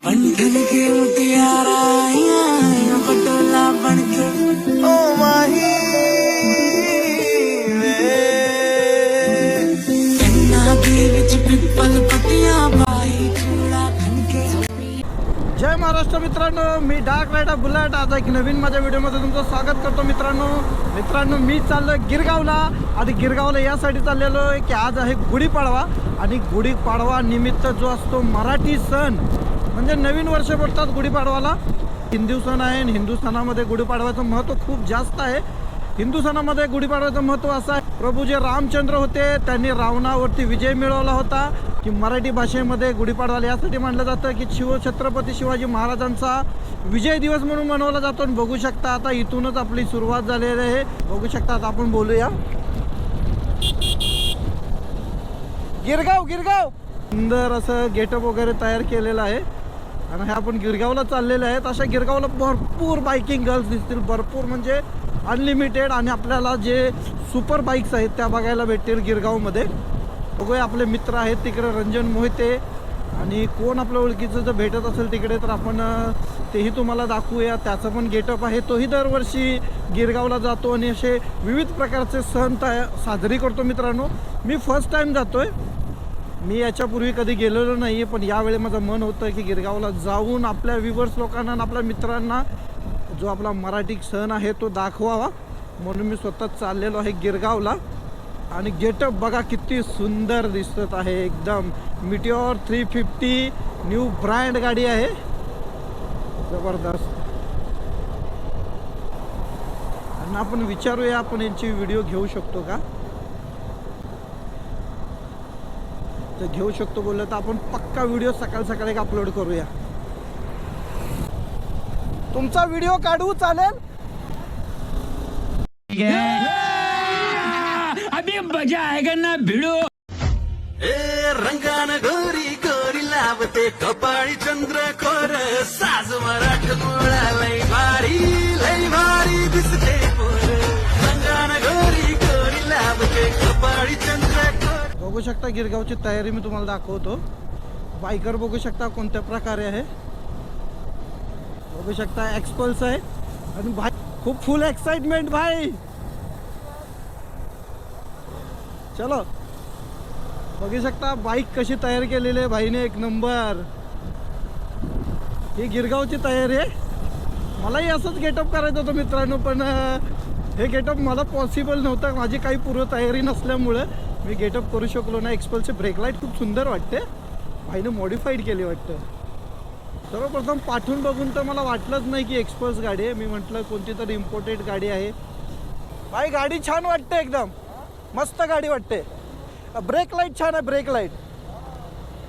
बंधन के मुटियारा पटोला बनके ओ माही पिपल पतिया बाई चूड़ा बनके। जय महाराष्ट्र मित्रांनो, मी डार्क रायडर बुलेट आज एक नवीन माझ्या व्हिडिओमध्ये तुमचं स्वागत करतो। मित्रांनो मी चाललो गिरगावला आणि गिरगावला यासाठी चाललेलो आहे की आज आहे गुढीपाडवा आणि गुढीपाडवा निमित्त जो असतो मराठी सण म्हणजे नवीन वर्ष बोलतात गुढीपाडवाला। हिंदू सण आहे आणि हिंदू सणामध्ये गुढीपाडव्याचं महत्त्व खूप जास्त आहे। हिंदू सणामध्ये गुढीपाडव्याचं महत्त्व असं आहे, प्रभू जे रामचंद्र होते त्यांनी रावणावरती विजय मिळवला होता की मराठी भाषेमध्ये गुढीपाडवाला यासाठी मानलं जातं की छत्रपती शिवाजी महाराजांचा विजय दिवस म्हणून मनवला जातो। आणि बघू शकता आता इथूनच आपली सुरुवात झालेली आहे। बघू शकता आता आपण बोलूया गिरगाव सुंदर असं गेटअप वगैरे तयार केलेलं आहे आणि हे आपण गिरगावला चाललेले आहेत। अशा गिरगावला भरपूर बाईकिंग गर्ल्स दिसतील, भरपूर म्हणजे अनलिमिटेड, आणि आपल्याला जे सुपर बाईक्स आहेत त्या बघायला भेटतील गिरगावमध्ये। बघूया आपले मित्र आहेत तिकडे रंजन मोहिते आणि कोण आपल्या ओळखीचं जर भेटत असेल तिकडे तर आपण तेही तुम्हाला दाखवूया। त्याचं पण गेटअप आहे, तोही दरवर्षी गिरगावला जातो आणि असे विविध प्रकारचे सण साजरी करतो। मित्रांनो मी फर्स्ट टाईम जातोय, मी याच्यापूर्वी कधी गेलेलो नाही आहे, पण यावेळी माझं मन होतं की गिरगावला जाऊन आपल्या व्ह्यूवर्स लोकांना आणि आपल्या मित्रांना जो आपला मराठी सण आहे तो दाखवावा, म्हणून मी स्वतः चाललेलो आहे गिरगावला। आणि गेटअप बघा किती सुंदर दिसत आहे, एकदम मिटिओर 350 न्यू ब्रँड गाडी आहे, जबरदस्त। आणि आपण विचारूया आपण यांची व्हिडिओ घेऊ शकतो का, तर घेऊ शकतो बोललं तर आपण पक्का व्हिडिओ सकाळ सकाळी अपलोड करूया। तुमचा व्हिडिओ काढू चालेल? अभी मजा आएगा ना भिड़ो। रंगान गोरी गोरी लावते कपाळी चंद्र खोर साज मराठ मोळा लय भारी दिसते पोर। रंगान गोरी गोरी लावते कपाळी चंद्र खोर। बघू शकता गिरगावची तयारी मी तुम्हाला दाखवतो। बायकर बघू शकता कोणत्या प्रकारे आहे, बघू शकता एक्सपल्स आहे आणि भाई खूप फुल एक्साइटमेंट भाई। चलो बघू शकता बाईक कशी तयार केलेली आहे भाईने, एक नंबर। ही गिरगावची तयारी आहे। मलाही असंच गेटअप करायचं होतं मित्रांनो, पण हे गेटअप मला पॉसिबल नव्हतं, माझी काही पूर्व तयारी नसल्यामुळे मी गेटअप करू शकलो नाही। एक्सपल्सचे ब्रेक लाईट खूप सुंदर वाटते, भाईने मॉडिफाईड केली वाटतं। सर्वप्रथम पाठवून बघून तर मला वाटलंच नाही की एक्सपल्स गाडी आहे, मी म्हटलं कोणती तरी इम्पोर्टेड गाडी आहे। भाई गाडी छान वाटते, एकदम मस्त गाडी वाटते। ब्रेक लाईट छान आहे, ब्रेक लाईट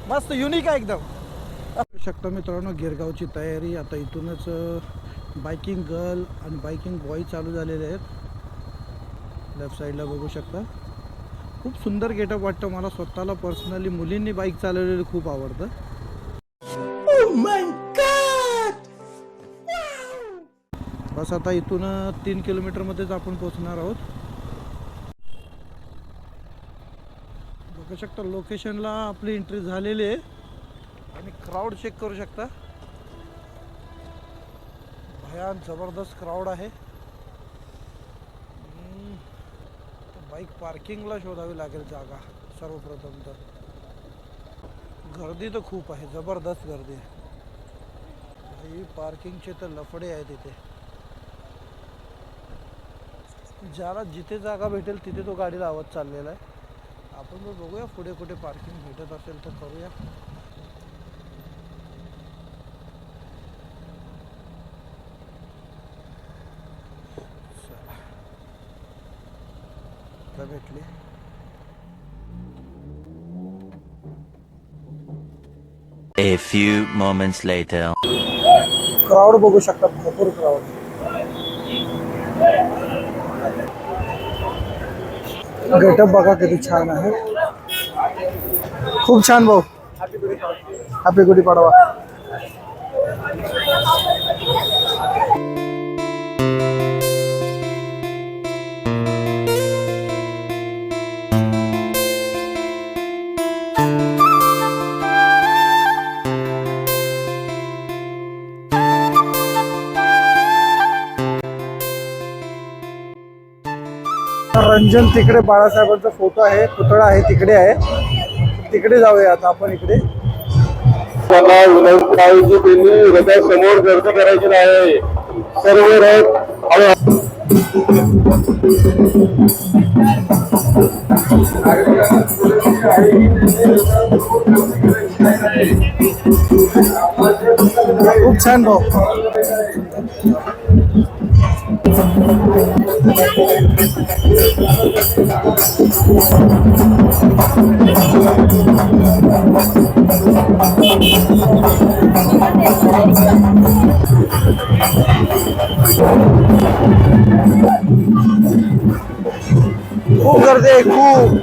मस्त युनिक आहे एकदम। बघू शकता मित्रांनो गिरगावची तयारी, आता इथूनच बाईकिंग गर्ल आणि बाईकिंग बॉय चालू झालेले आहेत। लेफ्ट साईडला बघू शकता खूप सुंदर गेटअप वाटतं मला स्वतःला पर्सनली। मुलींनी बाईक चालवलेली खूप आवडतं। बस आता इथून 3 किलोमीटरमध्येच आपण पोहोचणार आहोत। बघू शकता लोकेशनला आपली एंट्री झालेली आहे आणि क्राऊड चेक करू शकता, भयान जबरदस्त क्राऊड आहे। बाईक पार्किंगला शोधावी लागेल जागा सर्वप्रथम तर। गर्दी तर खूप आहे, जबरदस्त गर्दी आहे, पार्किंगचे तर लफडे आहेत इथे। ज्याला जिथे जागा भेटेल तिथे तो गाडी लावत चाललेला आहे। आपण जर बघूया पुढे कुठे पार्किंग भेटत असेल तर करूया। चला भेटली। A few moments later. Crowd बघू शकता, भरपूर क्राऊड। गेटअप बघा किती छान आहे, खूप छान भाऊ। हॅपी गुढीपाडवा। रंजन तिकडे बाळासाहेबांचा फोटो आहे, पुतळा आहे तिकडे आहे. तिकडे जाऊया आता आपण इकडे. मला विनंती आहे की त्यांनी हृदयासमोर गर्द करायची नाही. सर्व रथ खूप छान भाऊ. खूप गर्दी आहे खूप.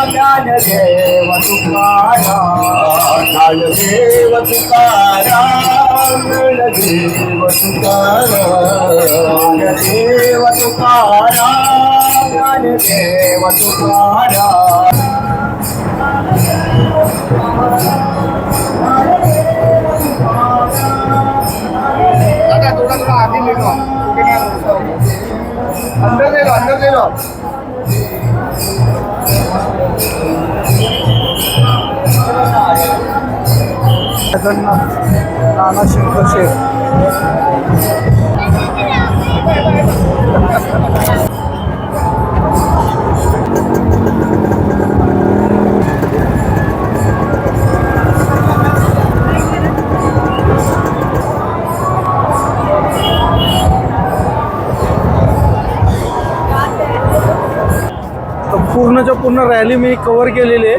ज्ञानदेव तुकाराम ज्ञानदेव तुकाराम ज्ञानदेव तुकाराम ज्ञानदेव तुकाराम ज्ञानदेव तुकाराम थोड़ा आगे ले लो अंदर ले लो नाना शंकर शेठ पूर्णच्या पूर्ण रॅली मी कव्हर केलेली आहे.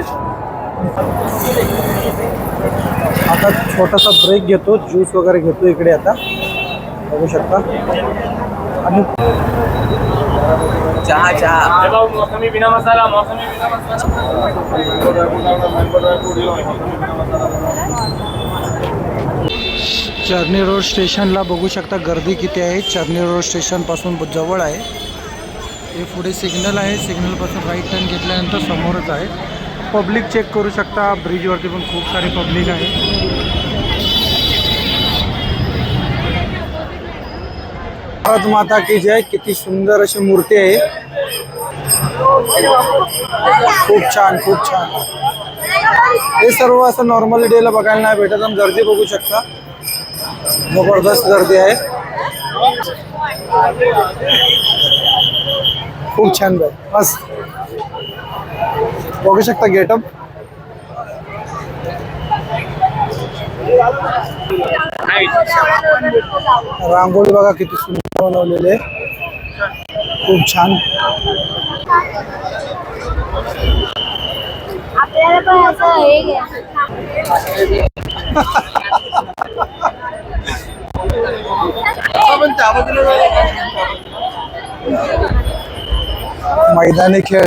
आता छोटासा ब्रेक घेतो, ज्यूस वगैरे घेतो इकडे. आता बघू शकता. आणि चहा मौसमी बिना मसाला चर्नी रोड स्टेशनला बघू शकता गर्दी किती आहे. चर्नी रोड स्टेशनपासून जवळ आहे. हे पुढे सिग्नल आहे. सिग्नलपासून राईट टर्न घेतल्यानंतर समोरच आहे. पब्लिक चेक करू शकता. ब्रिजवरती पण खूप सारी पब्लिक आहे. भारत माता की जय. किती सुंदर अशी मूर्ती आहे. खूप छान, खूप छान. हे सर्व असं नॉर्मली डेला बघायला नाही भेटत. आणि गर्दी बघू शकता, जबरदस्त गर्दी आहे. खूप छान बाय. मस्त बघू शकता गेटअप. रांगोळी बघा किती सुंदर बनवलेली आहे. खूप छान. आपल्याला पण असं हे घ्या. मैदानी खेळ.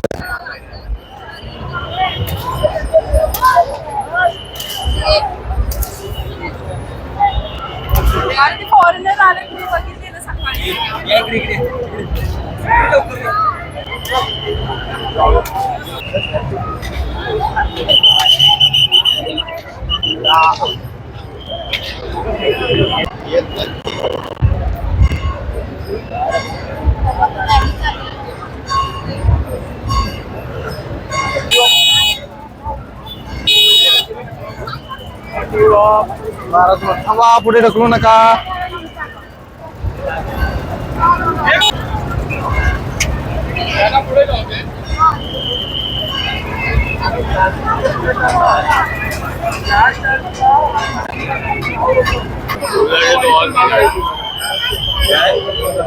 फॉरेनर आले तुम्ही बघितले ना सकाळी. भारत थांबा, पुढे ढकलू नका.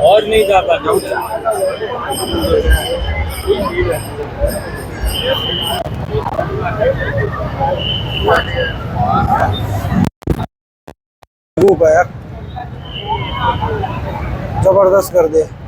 और नहीं जा पाता. खूप आहे यार. जबरदस्त गर्दी आहे.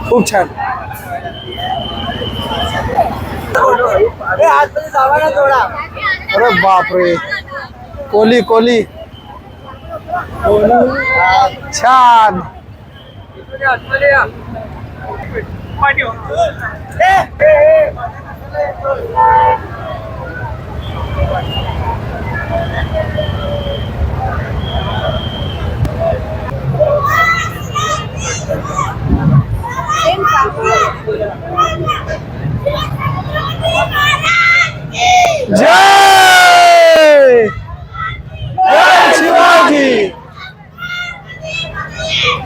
खूप छान. अरे बापरे. कोली कोली छान. जय जय शिवाजी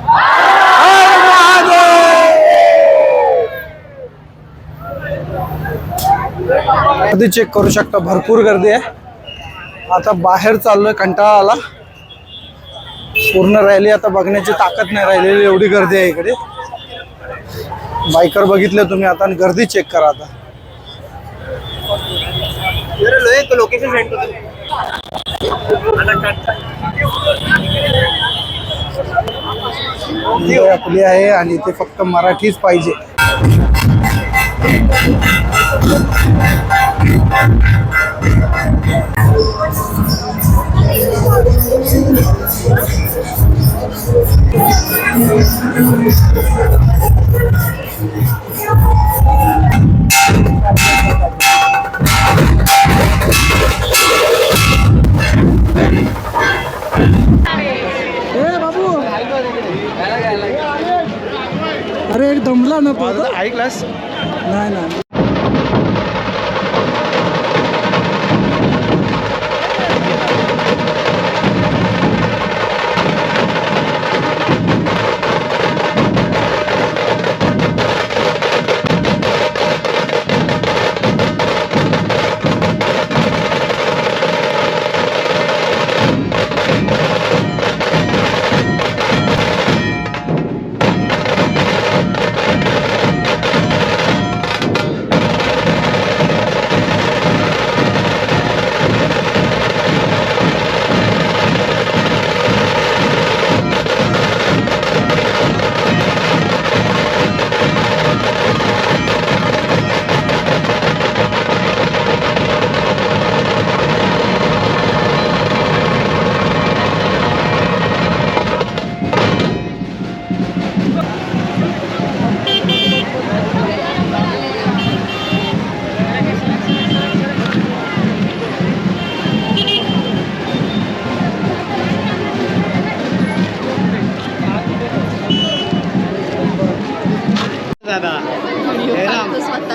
हर महादेव. गर्दी चेक करू शकता, भरपूर गर्दी आहे. आता बाहेर चाललोय, कंटाळा आला. पूर्ण रॅली आता बघण्याची ताकद नाही राहिलेली, एवढी गर्दी आहे इकडे. बायकर बघितले तुम्ही आता, आणि गर्दी चेक करा आता. लोकेशन सेंड ही आपली आहे आणि ते फक्त मराठीच पाहिजे. बाबू अरे एक दमला ना ऐकलास नाही ना.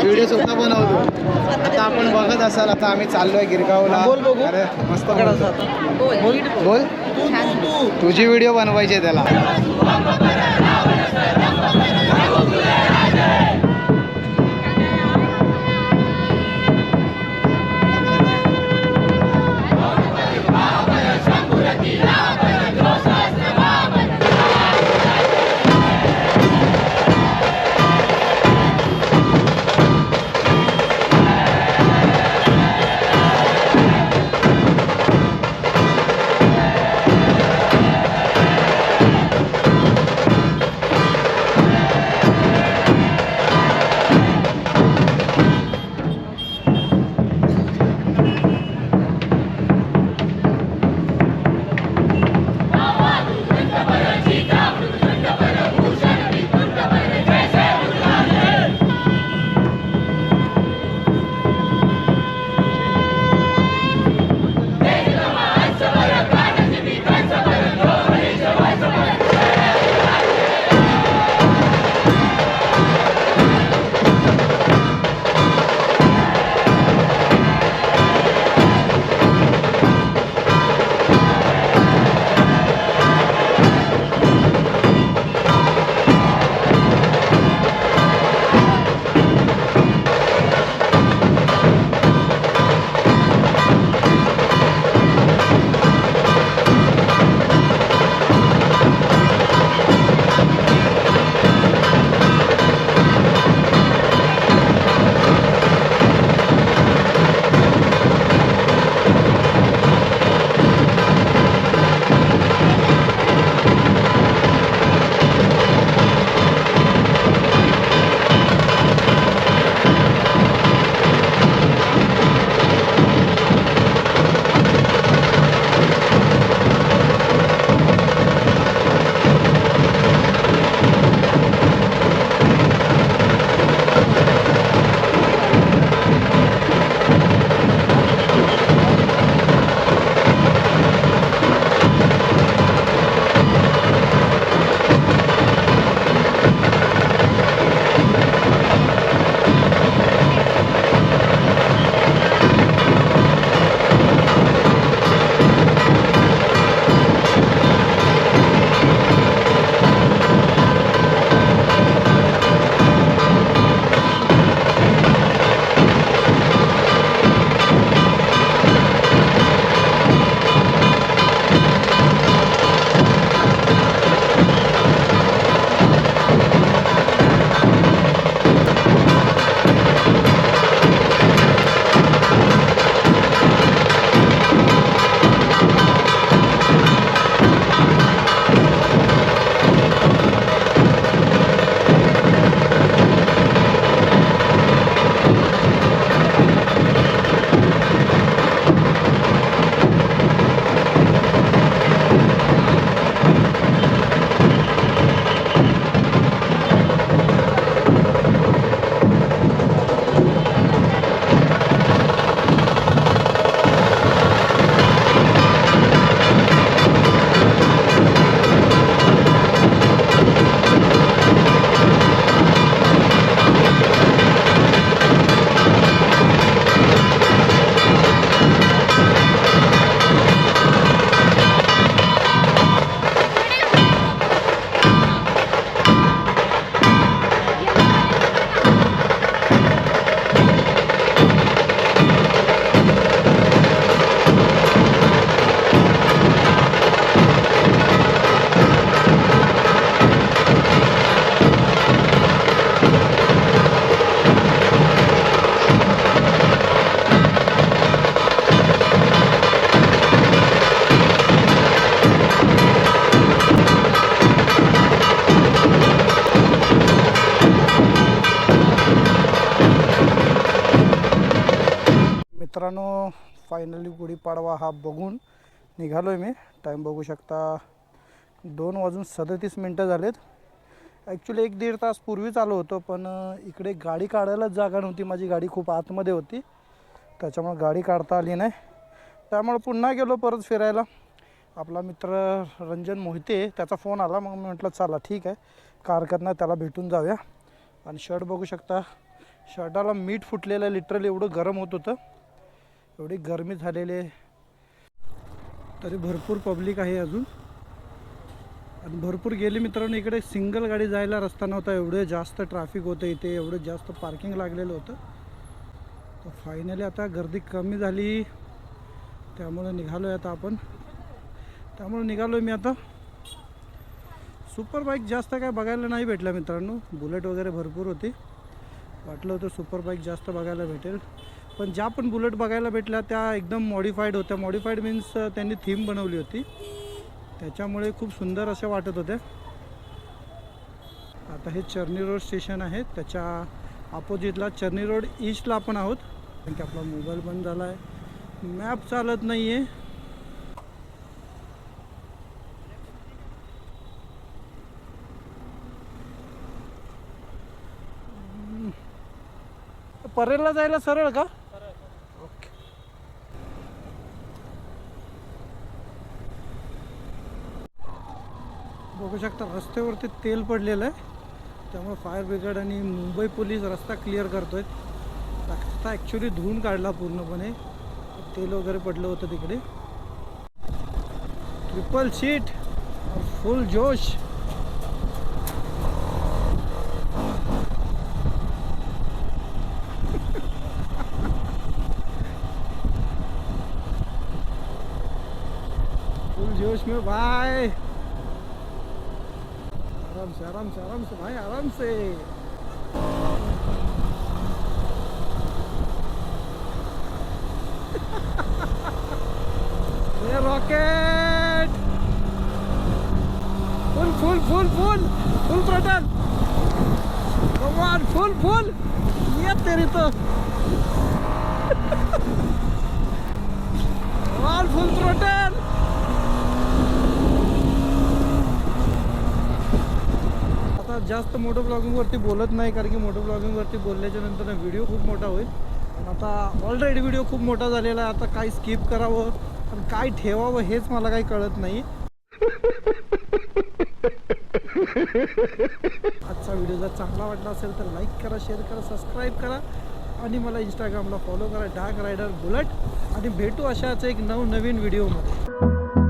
व्हिडिओ स्वतः बनवतो. आता आपण बघत असाल, आता आम्ही चाललोय गिरगावला. अरे मस्त बोल, तुझी व्हिडिओ बनवायची त्याला. मित्रांनो फायनली गुढीपाडवा हा बघून निघालो आहे मी. टाईम बघू शकता 2:37 झालेत. ॲक्च्युली 1-1.5 तास पूर्वीच आलो होतो, पण इकडे गाडी काढायलाच जागा नव्हती. माझी गाडी खूप आतमध्ये होती, त्याच्यामुळे गाडी काढता आली नाही. त्यामुळे पुन्हा गेलो परत फिरायला. आपला मित्र रंजन मोहिते त्याचा फोन आला, मग मी म्हटलं चला ठीक आहे का हरकत नाही, त्याला भेटून जाऊया. आणि शर्ट बघू शकता, शर्टाला मीठ फुटलेलं, लिटरली एवढं गरम होत होतं, एवढी गरमी झालेली आहे. तरी भरपूर पब्लिक आहे अजून आणि भरपूर गेली मित्रांनो. इकडे सिंगल गाडी जायला रस्ता नव्हता, एवढे जास्त ट्रॅफिक होतं इथे, एवढं जास्त पार्किंग लागलेलं होतं. तर फायनली आता गर्दी कमी झाली, त्यामुळे निघालो आहे आता आपण. निघालो मी आता. सुपर बाईक जास्त काय बघायला नाही भेटल्या मित्रांनो. बुलेट वगैरे भरपूर होती, वाटलं होतं सुपर बाईक जास्त बघायला भेटेल, पण ज्या पण बुलेट बघायला भेटल्या त्या एकदम मॉडिफाईड होत्या. मॉडिफाईड मीन्स त्यांनी थीम बनवली होती, त्याच्यामुळे खूप सुंदर अशा वाटत होत्या. आता हे चर्नी रोड स्टेशन आहे, त्याच्या अपोजिटला चर्नी रोड ईस्टला आपण आहोत. कारण की आपला मोबाईल बंद झाला आहे, मॅप चालत नाही आहे. परेलला जायला सरळ का? ओके. बघू शकता रस्त्यावरती तेल पडलेलं आहे, त्यामुळे फायर ब्रिगेड आणि मुंबई पोलीस रस्ता क्लिअर करतोय. रस्ता ॲक्च्युली धुवून काढला पूर्णपणे, तेल वगैरे पडलं होतं तिकडे. ट्रिपल सीट और फुल जोश. जोश में भाई, आराम से भाई, आराम से. ये रॉकेट फुल थ्रोटल, कमान फुल ये तेरी तो फुल थ्रोटल. जास्त मोटो ब्लॉगिंगवरती बोलत नाही, कारण की मोटो ब्लॉगिंगवरती बोलल्याच्या नंतर व्हिडिओ खूप मोठा होईल. पण आता ऑलरेडी व्हिडिओ खूप मोठा झालेला आहे. आता काय स्किप करावं आणि काय ठेवावं हेच मला काही कळत नाही. आजचा व्हिडिओ जर चांगला वाटला असेल तर लाईक करा, शेअर करा, सबस्क्राईब करा आणि मला इंस्टाग्रामला फॉलो करा, डार्क रायडर बुलेट. आणि भेटू अशाच एक नवीन व्हिडिओमध्ये.